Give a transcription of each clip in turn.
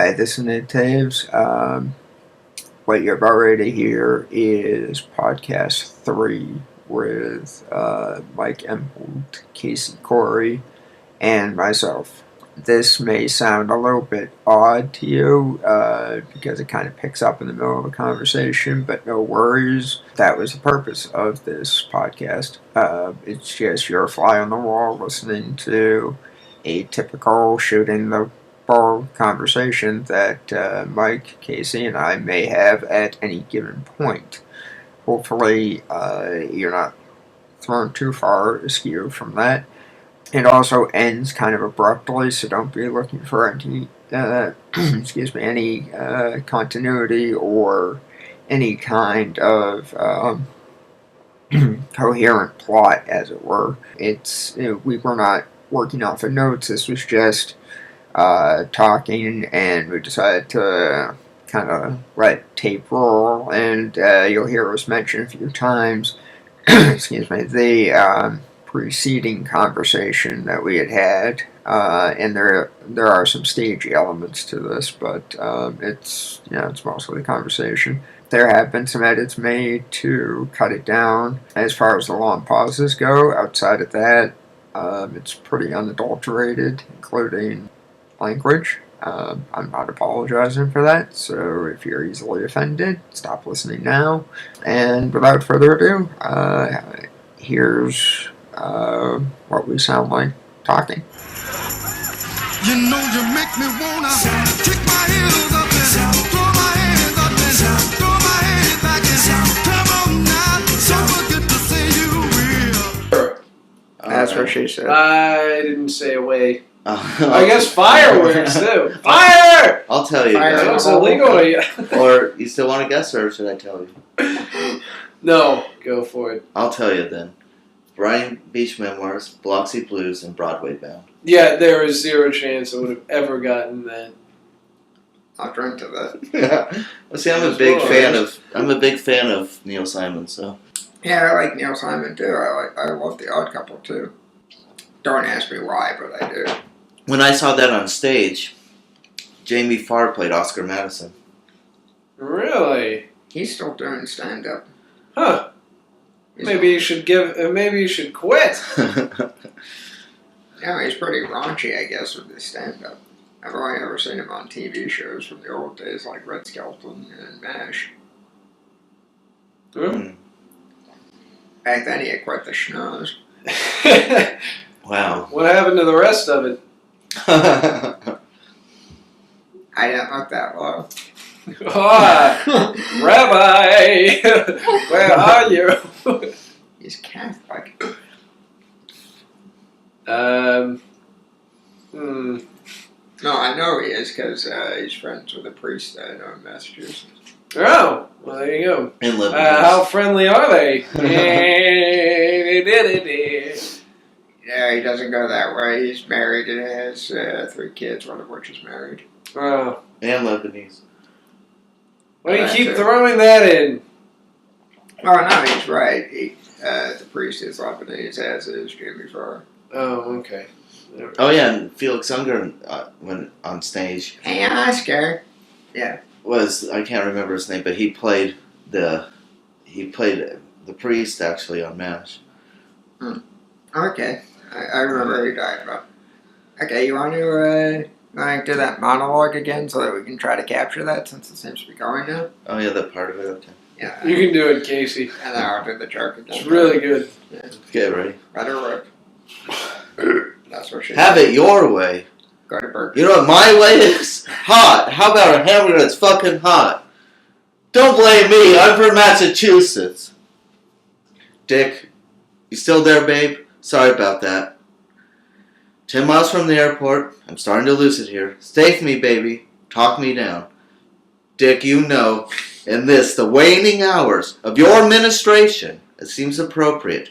Hi, this is Taves. What you're about ready to hear is podcast 3 with Mike Imholt, Khoury, and myself. This may sound a little bit odd to you because it kind of picks up in the middle of a conversation, but no worries. That was the purpose of this podcast. It's just you're a fly on the wall listening to a typical shooting the ball conversation that Mike, Casey, and I may have at any given point. Hopefully, you're not thrown too far askew from that. It also ends kind of abruptly, so don't be looking for any, any continuity or any kind of coherent plot, as it were. We were not working off of notes. This was just talking, and we decided to kind of let tape roll. And you'll hear us mention a few times, the preceding conversation that we had, and there are some stagey elements to this, but it's mostly the conversation. There have been some edits made to cut it down as far as the long pauses go. Outside of that, it's pretty unadulterated, including language. I'm not apologizing for that, so if you're easily offended, stop listening now. And without further ado, here's what we sound like talking. You know you make me wanna kick my heels up and throw my hands up and throw my head back and come on now, don't forget to say you will. That's what she said. I didn't say away. I guess fireworks too. Fire! I'll tell you. Fire. It's illegal. Or you still want to guess, or should I tell you? No, go for it. I'll tell you then. Brian Beach Memoirs, Biloxi Blues, and Broadway Bound. Yeah, there was zero chance I would have ever gotten that. I'll drink to that. Yeah. Well, see, I'm a big fan of Neil Simon. So. Yeah, I like Neil Simon too. I love The Odd Couple too. Don't ask me why, but I do. When I saw that on stage, Jamie Farr played Oscar Madison. Really? He's still doing stand-up. Huh. Maybe you should quit. Yeah, he's pretty raunchy, I guess, with his stand-up. I've only ever seen him on TV shows from the old days, like Red Skelton and MASH. Hmm. Back then, he had quite the schnoz. Wow. What happened to the rest of it? I didn't look that low. Rabbi, where are you? He's Catholic. No, I know he is because he's friends with a priest I know in Massachusetts. Oh, well, there you go. In Lebanon. How friendly are they? Yeah, he doesn't go that way. He's married and has 3 kids, one of which is married. Oh. And Lebanese. Why do you keep throwing that in? Oh, no, he's right. The priest is Lebanese, as is Jamie Farr. Oh, okay. Oh yeah, and Felix Unger when on stage. Hey, Oscar. Yeah. I can't remember his name, but he played the priest actually on MASH. Okay. I remember who you're talking about. Okay, you want to do that monologue again so that we can try to capture that since it seems to be going now? Oh yeah, that part of it. Okay. Yeah. You can do it, Casey. And then I'll do the joke again. It's really good. Yeah. Get ready. Let her rip. That's what she Have it your way. Go to Burger. You know what my way is? Hot. How about a hamburger that's fucking hot? Don't blame me. I'm from Massachusetts. Dick, you still there, babe? Sorry about that. 10 miles from the airport. I'm starting to lose it here. Stay with me, baby. Talk me down. Dick, you know, in the waning hours of your administration, it seems appropriate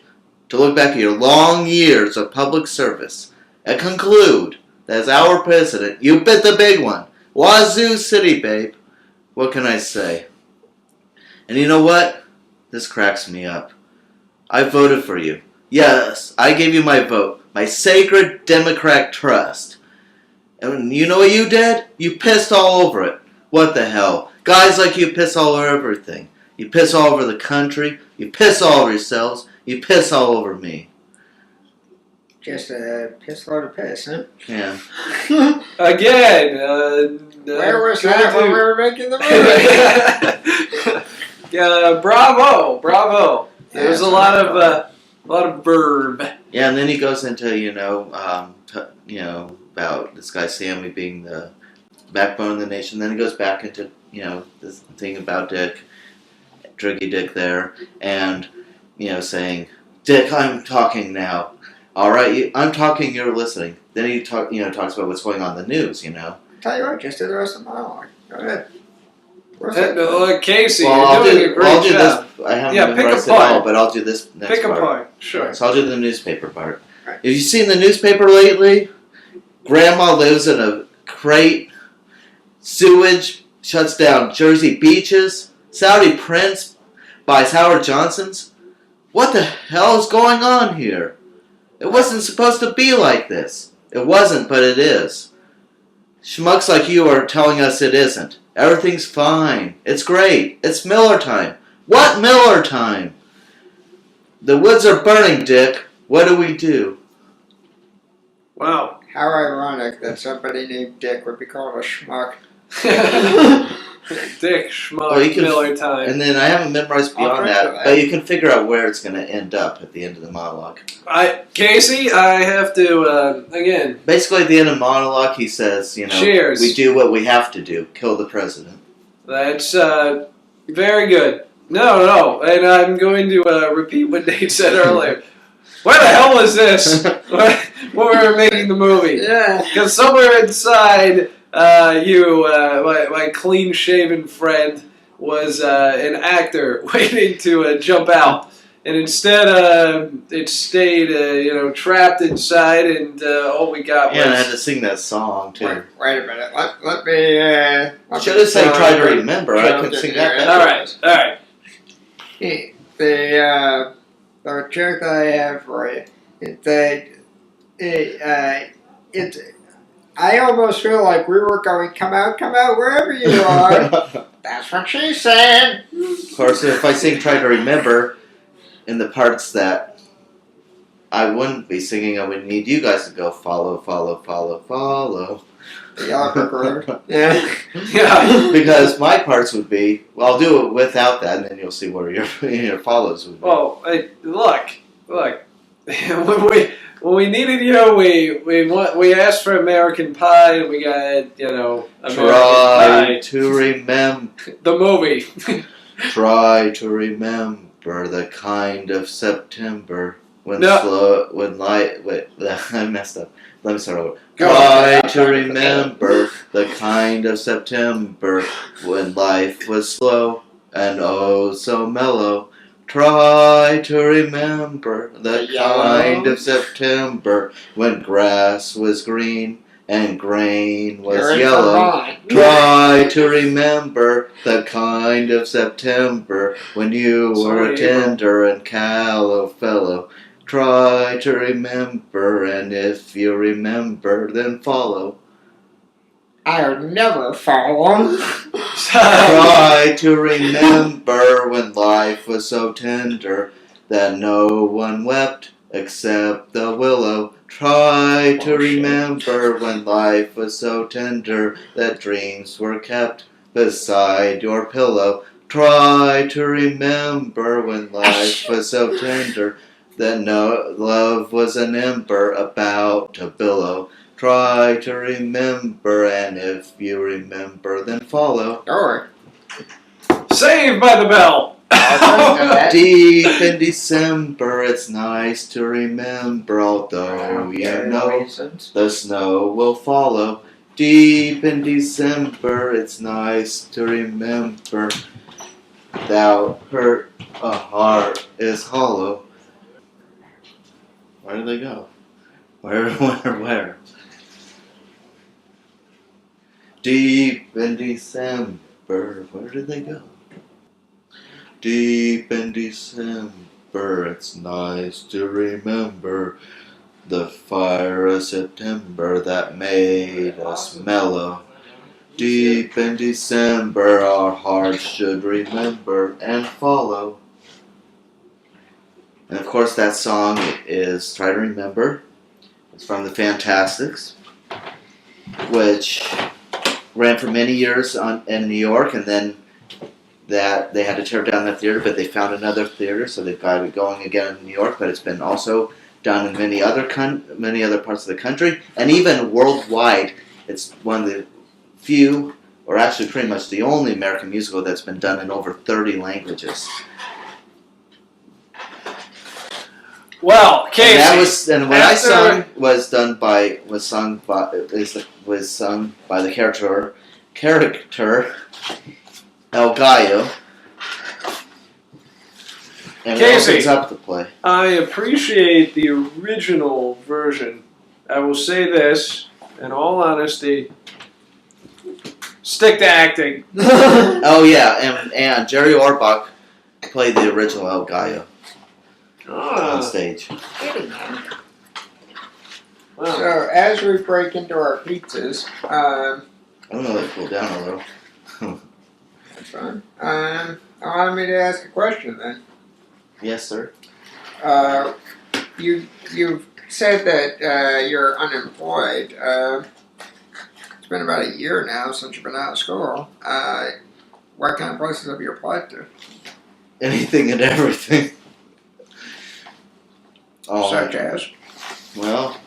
to look back at your long years of public service and conclude that as our president, you bit the big one. Wazoo City, babe. What can I say? And you know what? This cracks me up. I voted for you. Yes, I gave you my vote, my sacred Democrat trust. And you know what you did? You pissed all over it. What the hell? Guys like you piss all over everything. You piss all over the country. You piss all over yourselves. You piss all over me. Just a piss load of piss, huh? Yeah. Again. Where was that when we were making the movie? Bravo. There's a lot of verb. Yeah, and then he goes into about this guy Sammy being the backbone of the nation. Then he goes back into this thing about Dick, Driggy Dick there, and saying, Dick, I'm talking now. All right, I'm talking. You're listening. Then he talks about what's going on in the news. Tell you what, just do the rest of the monologue. Go ahead. Casey, Well, you're doing a great do job. this. I haven't Yeah, memorized pick it a all, part. but I'll do this next Pick a part. point. Sure. So I'll do the newspaper part. Right. Have you seen the newspaper lately? Grandma lives in a crate. Sewage shuts down Jersey beaches. Saudi prince buys Howard Johnson's. What the hell is going on here? It wasn't supposed to be like this. It wasn't, but it is. Schmucks like you are telling us it isn't. Everything's fine. It's great. It's Miller time. What Miller time? The woods are burning, Dick. What do we do? Wow. How ironic that somebody named Dick would be called a schmuck. Dick Schmuck Well, you can- Miller time. And then I haven't memorized I'll beyond drink that, to that. but you can figure out where it's going to end up at the end of the monologue. Casey, I have to again. Basically, at the end of the monologue, he says, Cheers. we do what we have to do. Kill the president. That's very good. No, and I'm going to repeat what Nate said earlier. Where the hell was this when we were making the movie? Yeah. Because somewhere inside my clean-shaven friend was an actor waiting to jump out. And instead, it stayed, trapped inside, and all we got Yeah, and I had was... to sing that song, too. Wait a minute. Let me. Should have said try to remember. I could sing that better. All right. The joke that I have for you is that I almost feel like we were going, come out, wherever you are. That's what she said. Of course, if I sing try to remember in the parts that I wouldn't be singing, I would need you guys to go follow. The Yellow Brick Road. Yeah. Yeah. Because my parts would be, well, I'll do it without that, and then you'll see where your follows would be. Well, look. When we needed you, we asked for American Pie, and we got American Try Pie. to remember. The movie. Try to remember the kind of September when No. I messed up. Let me start over. Go Try on. to remember the kind of September when life was slow and oh so mellow. Try to remember the kind of September when grass was green and grain was yellow. Try to remember the kind of September when you were a tender and callow fellow. Try to remember, and if you remember, then follow. I'll never follow. Try to remember when life was so tender that no one wept except the willow. Try to remember when life was so tender that dreams were kept beside your pillow. Try to remember when life was so tender that no love was an ember about to billow. Try to remember, and if you remember, then follow. Or Saved by the Bell. Deep in December, it's nice to remember, although you know the snow will follow. Deep in December, it's nice to remember, thou hurt a heart is hollow. Where do they go? Where? Deep in December, where did they go? Deep in December, it's nice to remember The fire of September that made us mellow. Deep in December, our hearts should remember and follow. And of course, that song is Try to Remember. It's from the Fantastics, which ran for many years in New York, and then that they had to tear down that theater, but they found another theater, so they've got it going again in New York. But it's been also done in many other parts of the country, and even worldwide. It's one of the few, or actually pretty much the only American musical that's been done in over 30 languages. Well, Casey, And what I sung was sung by the character El Gallo. And Casey, it opens up the play. I appreciate the original version. I will say this, in all honesty, stick to acting. Oh yeah, and Jerry Orbach played the original El Gallo on stage. Wow. So as we break into our pizzas, I don't know, they cool down a little. that's fine. Allow me to ask a question then. Yes, sir. You've said that you're unemployed. It's been about a year now since you've been out of school. What kind of places have you applied to? Anything and everything. Such as? Well,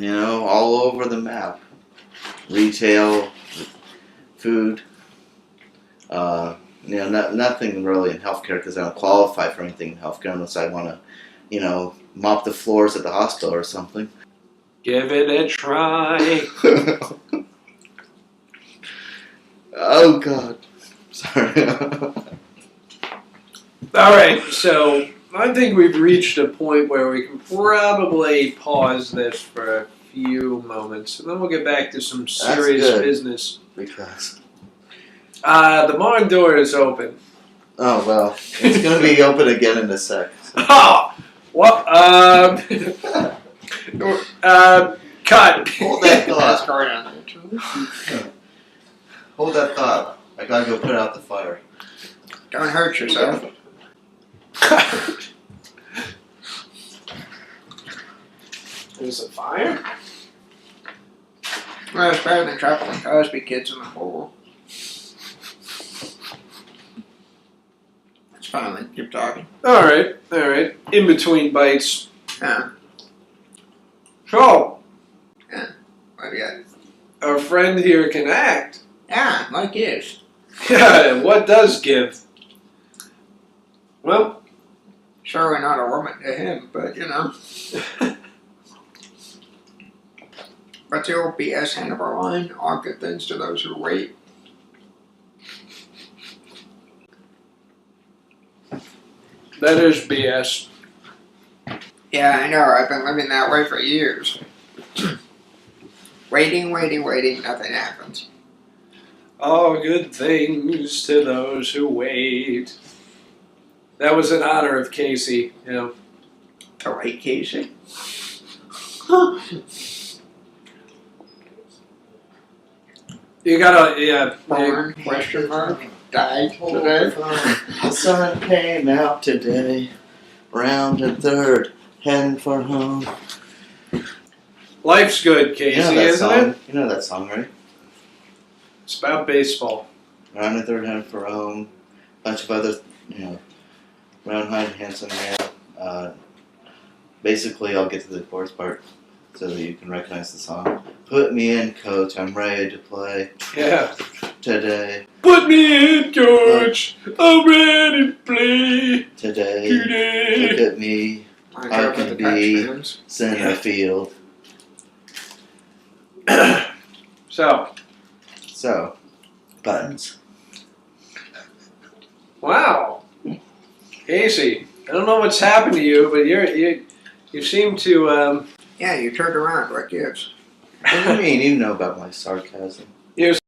all over the map. Retail, food. Nothing really in healthcare because I don't qualify for anything in healthcare unless I want to, mop the floors at the hospital or something. Give it a try. Oh, God. Sorry. All right, so I think we've reached a point where we can probably pause this for a few moments, and then we'll get back to some serious good. business. Because. The barn door is open. Oh, well. It's going to be open again in a sec. So. Oh! What? Cut. Hold that thought. Card on there. Hold that thought. I got to go put out the fire. Don't hurt yourself. There's a fire? Well, it's better than trapping the Cosby kids in the pool. It's fine, then. Keep talking. Alright. In between bites. Yeah. So, What do you got? our friend here can act. Yeah, like his. Yeah, what does give? Well, Surely not a woman to him, but What's the old BS Hannibal line? All good things to those who wait. that is BS. Yeah, I know. I've been living that way for years. waiting, nothing happens. All good things to those who wait. That was in honor of Casey, The late Casey? You gotta, Born, question mark, died today. The sun came out today. Round and third, heading for home. Life's good, Casey, isn't song? it? You know that song, right? It's about baseball. Round and third, heading for home. Bunch of other, round, high, and handsome man. Basically, I'll get to the chorus part so that you can recognize the song. Put me in, coach. I'm ready to play Yeah. today. Put me in, coach. I'm ready to play Today. today. Look at me, I I can be center field. So, buttons. Wow. Casey, I don't know what's happened to you, but you seem to, Yeah, you turned around. What gives? What do you mean? You know about my sarcasm. you're